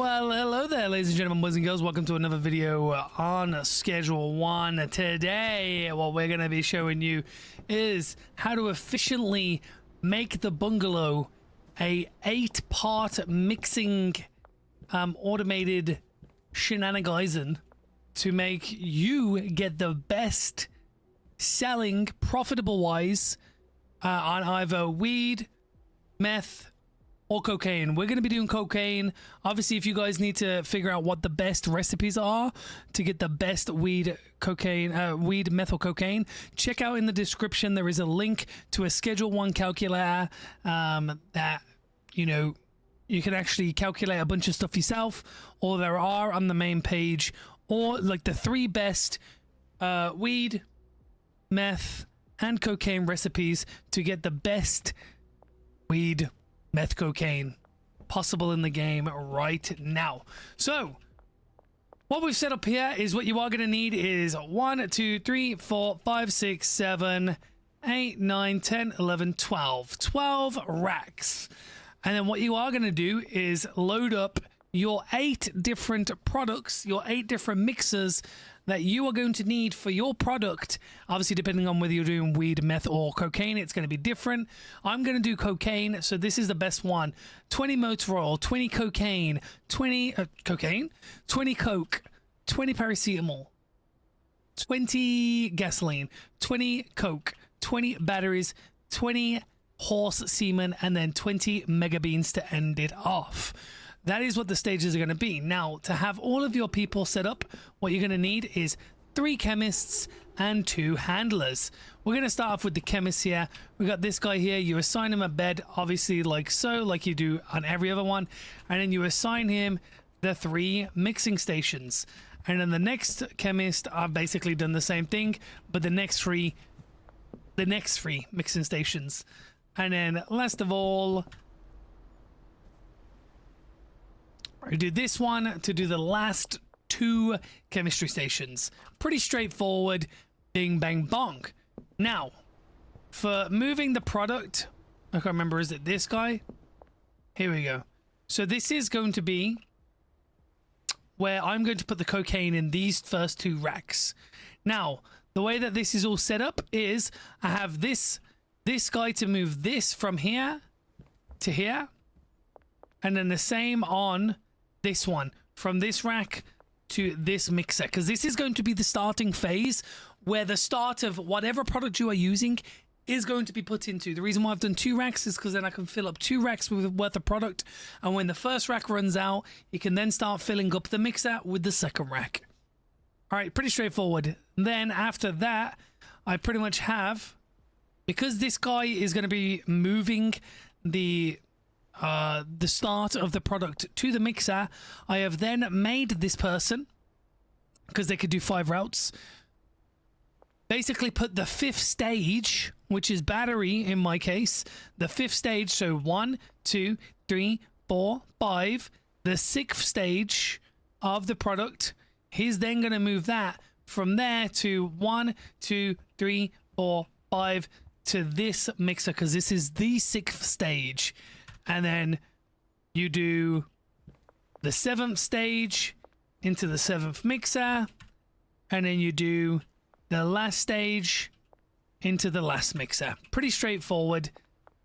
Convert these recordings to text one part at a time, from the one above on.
Well, hello there, ladies and gentlemen, boys and girls. Welcome to another video on Schedule 1. Today, what we're going to be showing you is how to efficiently make the Bungalow a 8-part mixing automated shenanigans to make you get the best selling, profitable-wise, on either weed, meth, or cocaine. We're going to be doing cocaine. Obviously, if you guys need to figure out what the best recipes are to get the best weed, methyl cocaine, check out in the description. There is a link to a Schedule 1 calculator that, you can actually calculate a bunch of stuff yourself, or there are on the main page, or like the 3 best weed, meth, and cocaine recipes to get the best weed, meth, cocaine possible in the game right now. So what we've set up here is what you are going to need is 1, 2, 3, 4, 5, 6, 7, 8, 9, 10, 11, 12 racks. And then what you are going to do is load up your 8 different products, your 8 different mixers that you are going to need for your product. Obviously, depending on whether you're doing weed, meth, or cocaine, it's going to be different. I'm going to do cocaine, so this is the best one. 20 motor oil, 20 cocaine, 20 cocaine, 20 coke, 20 paracetamol, 20 gasoline, 20 coke, 20 batteries, 20 horse semen, and then 20 mega beans to end it off. That is what the stages are going to be. Now, to have all of your people set up, what you're going to need is 3 chemists and 2 handlers. We're going to start off with the chemist here. We got this guy here. You assign him a bed, obviously like so, like you do on every other one. And then you assign him the 3 mixing stations. And then the next chemist, I've basically done the same thing, but the next 3 mixing stations. And then last of all, I do this one to do the last 2 chemistry stations. Pretty straightforward. Bing, bang, bong. Now, for moving the product, I can't remember, is it this guy? Here we go. So this is going to be where I'm going to put the cocaine in these first 2 racks. Now, the way that this is all set up is I have this guy to move this from here to here, and then the same on this one, from this rack to this mixer, because this is going to be the starting phase where the start of whatever product you are using is going to be put into. The reason why I've done 2 racks is because then I can fill up 2 racks worth of product, and when the first rack runs out, you can then start filling up the mixer with the second rack. All right, pretty straightforward. Then after that, I pretty much have, because this guy is going to be moving the start of the product to the mixer, I have then made this person, because they could do 5 routes, basically put the 5th stage, which is battery in my case, the 5th stage, so 1, 2, 3, 4, 5, the 6th stage of the product. He's then going to move that from there to 1, 2, 3, 4, 5 to this mixer, because this is the 6th stage. And then you do the 7th stage into the 7th mixer, and then you do the last stage into the last mixer. Pretty straightforward.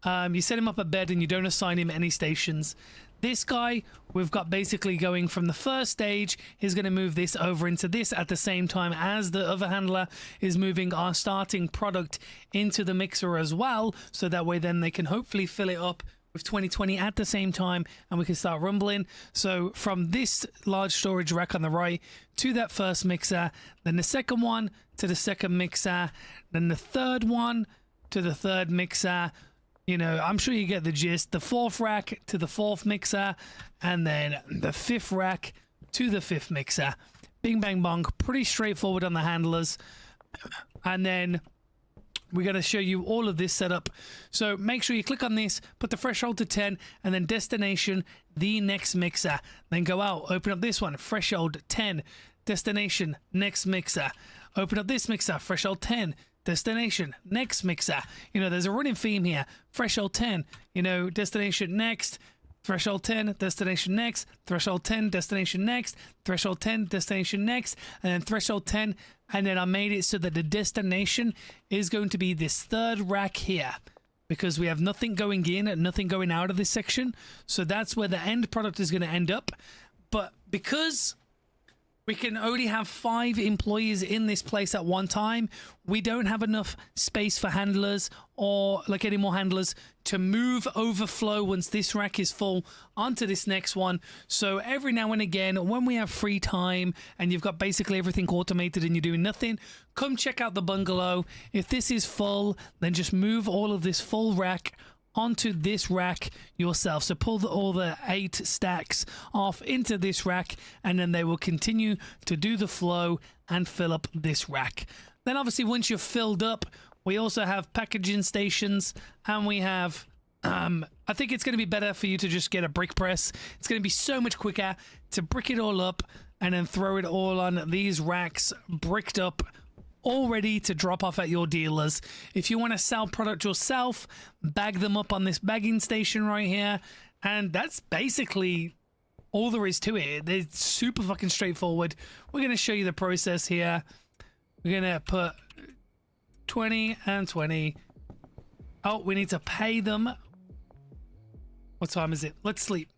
You set him up a bed and you don't assign him any stations. This guy, we've got basically going from the first stage, he's going to move this over into this at the same time as the other handler is moving our starting product into the mixer as well, so that way then they can hopefully fill it up with 2020 at the same time, and we can start rumbling. So from this large storage rack on the right to that first mixer, then the second one to the second mixer, then the third one to the third mixer. I'm sure you get the gist. The 4th rack to the 4th mixer, and then the 5th rack to the 5th mixer. Bing, bang, bong. Pretty straightforward on the handlers. And then we're going to show you all of this setup. So make sure you click on this, put the threshold to 10, and then destination, the next mixer. Then go out, open up this one, threshold 10, destination, next mixer. Open up this mixer, threshold 10, destination, next mixer. There's a running theme here. Threshold 10, destination, next. threshold 10, destination next, threshold 10, destination next, threshold 10, destination next, and then threshold 10. And then I made it so that the destination is going to be this third rack here, because we have nothing going in and nothing going out of this section. So that's where the end product is going to end up. But because we can only have 5 employees in this place at one time, we don't have enough space for handlers or like any more handlers to move overflow once this rack is full onto this next one. So every now and again, when we have free time and you've got basically everything automated and you're doing nothing, come check out the bungalow. If this is full, then just move all of this full rack onto this rack yourself. So pull all the 8 stacks off into this rack, and then they will continue to do the flow and fill up this rack. Then obviously once you're filled up, we also have packaging stations, and we have I think it's going to be better for you to just get a brick press. It's going to be so much quicker to brick it all up and then throw it all on these racks bricked up, all ready to drop off at your dealers. If you want to sell product yourself, bag them up on this bagging station right here. And that's basically all there is to it. It's super fucking straightforward. We're going to show you the process here. We're going to put 20 and 20. Oh, we need to pay them. What time is it? Let's sleep.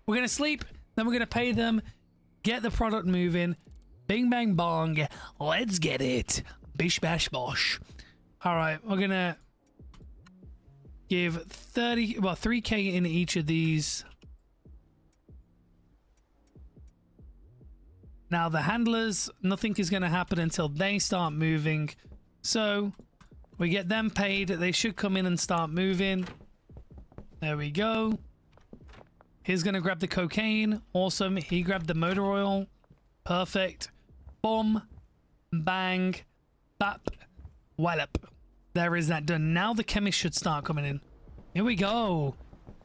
We're going to sleep, then we're going to pay them, get the product moving. Bing, bang, bong. Let's get it. Bish, bash, bosh. All right, we're going to give 3K in each of these. Now, the handlers, nothing is going to happen until they start moving. So, we get them paid. They should come in and start moving. There we go. He's going to grab the cocaine. Awesome. He grabbed the motor oil. Perfect. Boom. Bang. Bap. Wallop. There is that done. Now the chemist should start coming in. Here we go.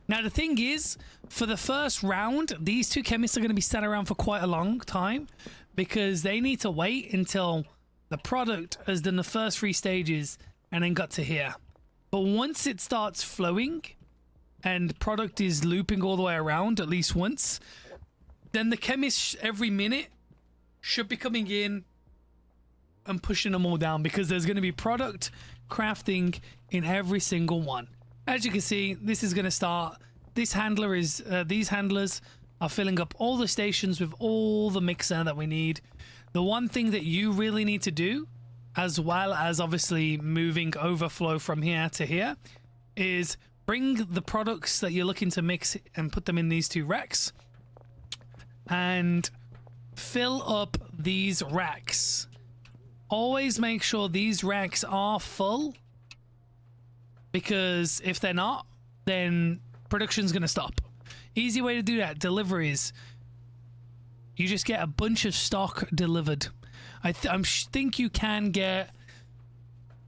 Now the thing is, for the first round, these 2 chemists are going to be sat around for quite a long time because they need to wait until the product has done the first 3 stages and then got to here. But once it starts flowing and product is looping all the way around at least once, then the chemist every minute should be coming in and pushing them all down, because there's going to be product crafting in every single one. As you can see, this is going to start. This handler is these handlers are filling up all the stations with all the mixer that we need. The one thing that you really need to do, as well as obviously moving overflow from here to here, is bring the products that you're looking to mix and put them in these 2 racks and fill up these racks. Always make sure these racks are full, because if they're not, then production's going to stop. Easy way to do that, deliveries. You just get a bunch of stock delivered. I think you can get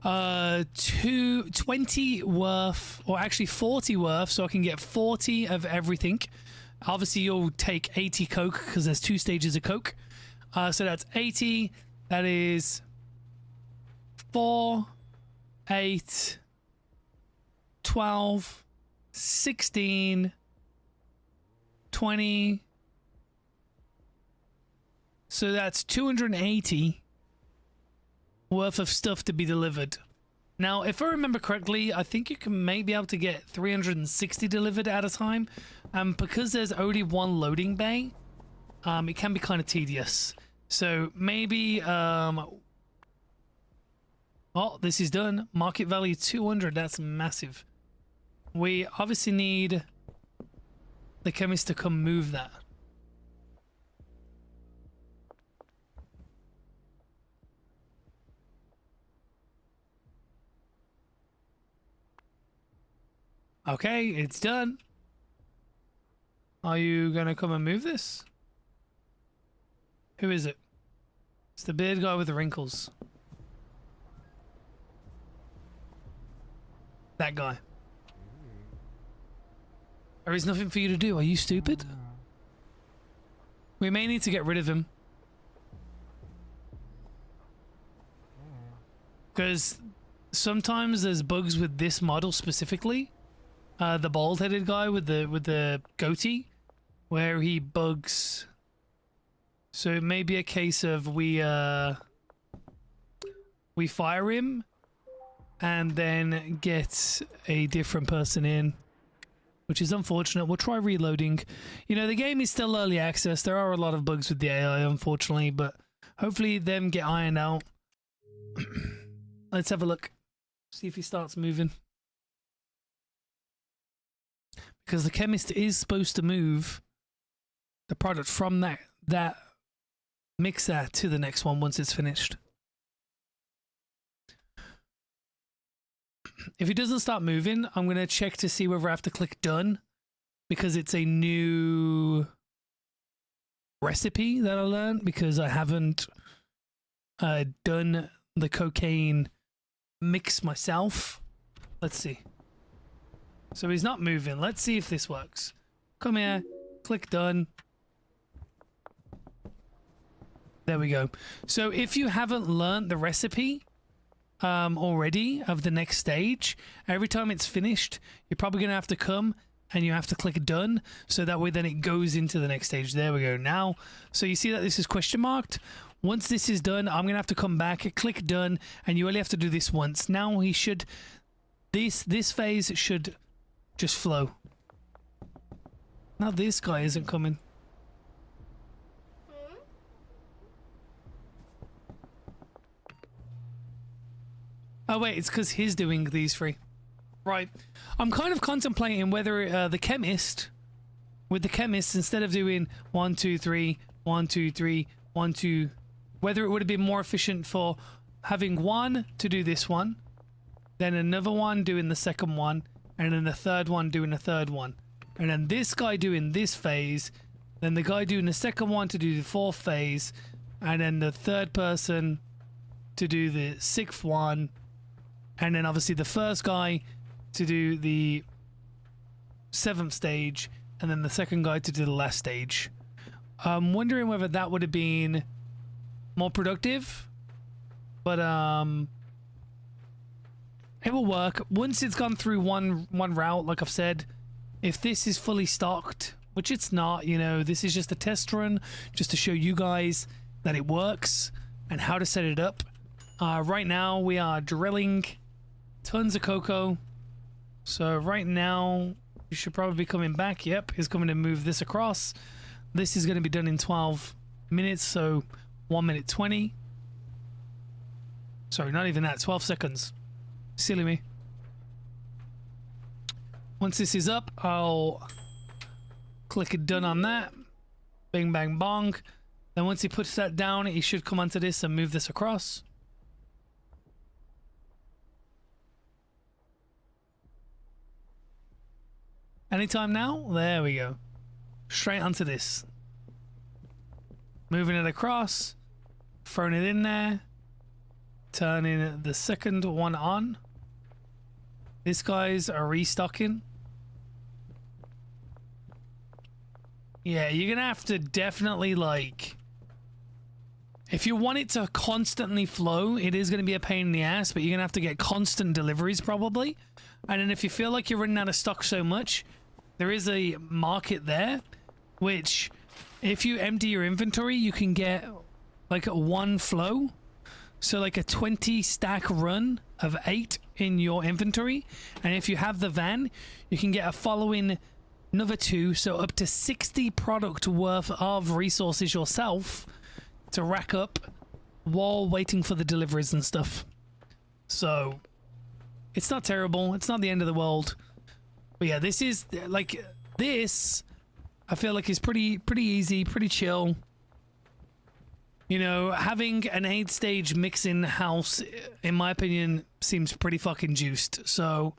20 worth, or actually 40 worth, so I can get 40 of everything. Obviously you'll take 80 coke because there's 2 stages of coke, so that's 80. That is 4, 8, 12, 16, 20. So that's 280 worth of stuff to be delivered. Now, if I remember correctly, I think you can maybe be able to get 360 delivered at a time. Because there's only 1 loading bay, it can be kind of tedious. So maybe, oh, this is done. Market value 200. That's massive. We obviously need the chemist to come move that. Okay, it's done. Are you gonna come and move this? Who is it? It's the beard guy with the wrinkles. That guy. There is nothing for you to do. Are you stupid? We may need to get rid of him. Because sometimes there's bugs with this model specifically. the bald-headed guy with the goatee, where he bugs. So it may be a case of we fire him and then get a different person in, which is unfortunate. We'll try reloading. You know, the game is still early access. There are a lot of bugs with the AI, unfortunately, but hopefully them get ironed out. Let's have a look. See if he starts moving. Because the chemist is supposed to move the product from that mixer to the next one once it's finished. If he doesn't start moving, I'm going to check to see whether I have to click done, because it's a new recipe that I learned, because I haven't done the cocaine mix myself. Let's see. So he's not moving. Let's see if this works. Come here. Click done. There we go. So if you haven't learned the recipe already of the next stage, every time it's finished, you're probably going to have to come and you have to click done. So that way then it goes into the next stage. There we go. Now, so you see that this is question marked. Once this is done, I'm going to have to come back, click done, and you only have to do this once. Now he should, this phase should just flow. Now this guy isn't coming. Oh wait, it's because he's doing these three. Right. I'm kind of contemplating whether the chemist, with the chemist, instead of doing 1, 2, 3, 1, 2, 3, 1, 2, whether it would have been more efficient for having one to do this one, then another one doing the second one, and then the third one doing the third one. And then this guy doing this phase, then the guy doing the second one to do the fourth phase, and then the third person to do the sixth one, and then obviously the first guy to do the seventh stage, and then the second guy to do the last stage. I'm wondering whether that would have been more productive, but it will work once it's gone through one route. Like I've said, if this is fully stocked, which it's not, you know, this is just a test run just to show you guys that it works and how to set it up. Right now we are drilling tons of cocoa, so right now you should probably be coming back. Yep, he's coming to move this across. This is going to be done in 12 minutes, so 1 minute 20. Sorry, not even that, 12 seconds. Silly me. Once this is up, I'll click it done on that. Bing, bang, bong. Then once he puts that down, he should come onto this and move this across. Anytime now? There we go. Straight onto this. Moving it across. Throwing it in there. Turning the second one on. This guy's a restocking. Yeah, you're gonna have to definitely, like, if you want it to constantly flow, it is gonna be a pain in the ass, but you're gonna have to get constant deliveries probably. And then if you feel like you're running out of stock so much, there is a market there, which if you empty your inventory, you can get like one flow. So like a 20 stack run of 8 in your inventory. And if you have the van, you can get a following another 2. So up to 60 product worth of resources yourself to rack up while waiting for the deliveries and stuff. So it's not terrible. It's not the end of the world. But yeah, this is like this. I feel like it's pretty easy, pretty chill. You know, having an 8-stage mixing house, in my opinion, seems pretty fucking juiced. So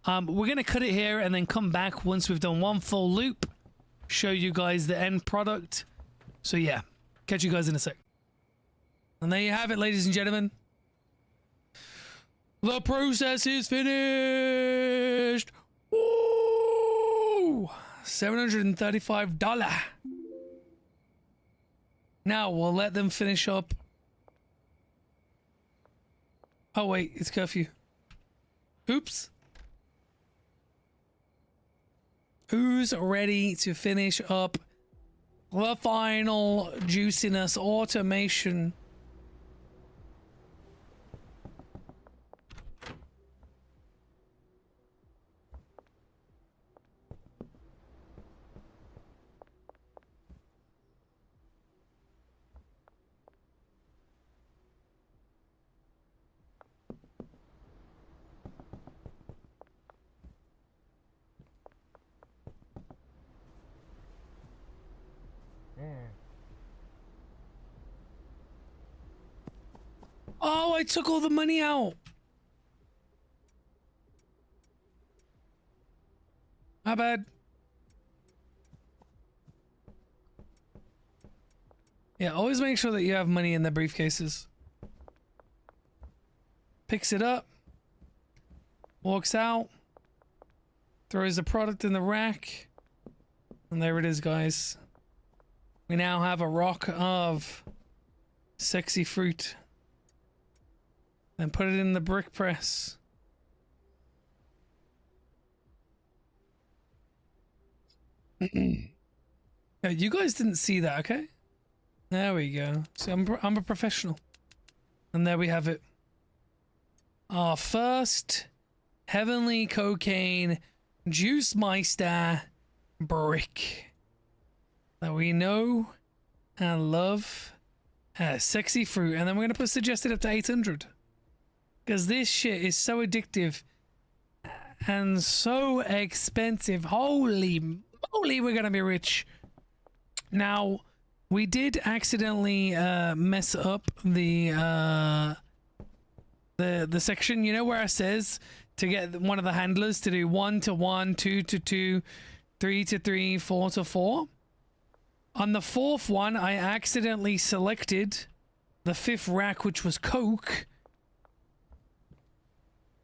we're gonna cut it here and then come back once we've done one full loop, show you guys the end product. So yeah, catch you guys in a sec. And there you have it, ladies and gentlemen. The process is finished. Woo! $735. Now we'll let them finish up. Oh wait, it's curfew. Oops. Who's ready to finish up the final juiciness automation? Oh, I took all the money out. My bad. Yeah, always make sure that you have money in the briefcases. Picks it up. Walks out. Throws the product in the rack. And there it is, guys. We now have a rock of sexy fruit. And put it in the brick press. Yeah, you guys didn't see that, okay? There we go. See, I'm a professional. And there we have it. Our first heavenly cocaine juice meister brick that we know and love as sexy fruit. And then we're going to put suggested up to 800. Because this shit is so addictive and so expensive. Holy moly, we're going to be rich. Now, we did accidentally mess up the section, you know, where it says to get one of the handlers to do 1 to 1, 2 to 2, 3 to 3, 4 to 4. On the fourth one, I accidentally selected the fifth rack, which was Coke.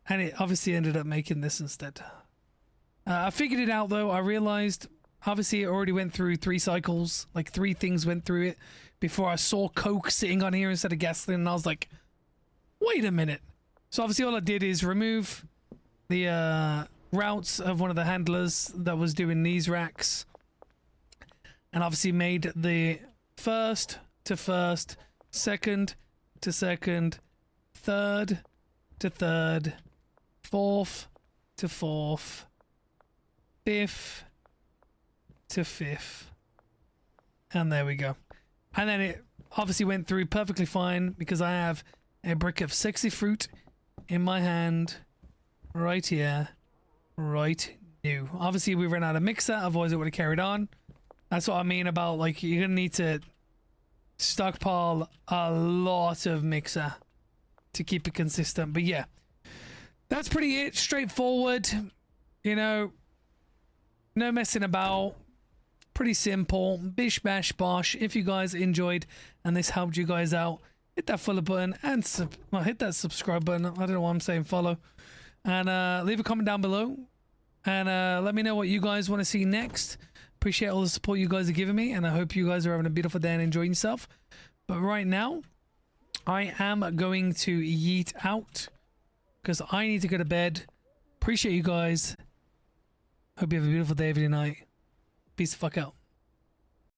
And it obviously ended up making this instead. I figured it out though. I realized obviously it already went through 3 cycles. Like 3 things went through it before I saw Coke sitting on here instead of gasoline. And I was like, wait a minute. So obviously all I did is remove the routes of one of the handlers that was doing these racks. And obviously made the first to first, second to second, third to third, fourth to fourth, fifth to fifth. And there we go. And then it obviously went through perfectly fine because I have a brick of sexy fruit in my hand right here, right now. Obviously we ran out of mixer, otherwise it would have carried on. That's what I mean about, like, you're gonna need to stockpile a lot of mixer to keep it consistent. But yeah, that's pretty it. Straightforward, you know, no messing about, pretty simple, bish bash bosh. If you guys enjoyed and this helped you guys out, hit that follow button and hit that subscribe button. I don't know why I'm saying follow, and leave a comment down below and let me know what you guys want to see next. Appreciate all the support you guys are giving me, and I hope you guys are having a beautiful day and enjoying yourself. But right now I am going to yeet out because I need to go to bed. Appreciate you guys. Hope you have a beautiful day, every night. Peace the fuck out.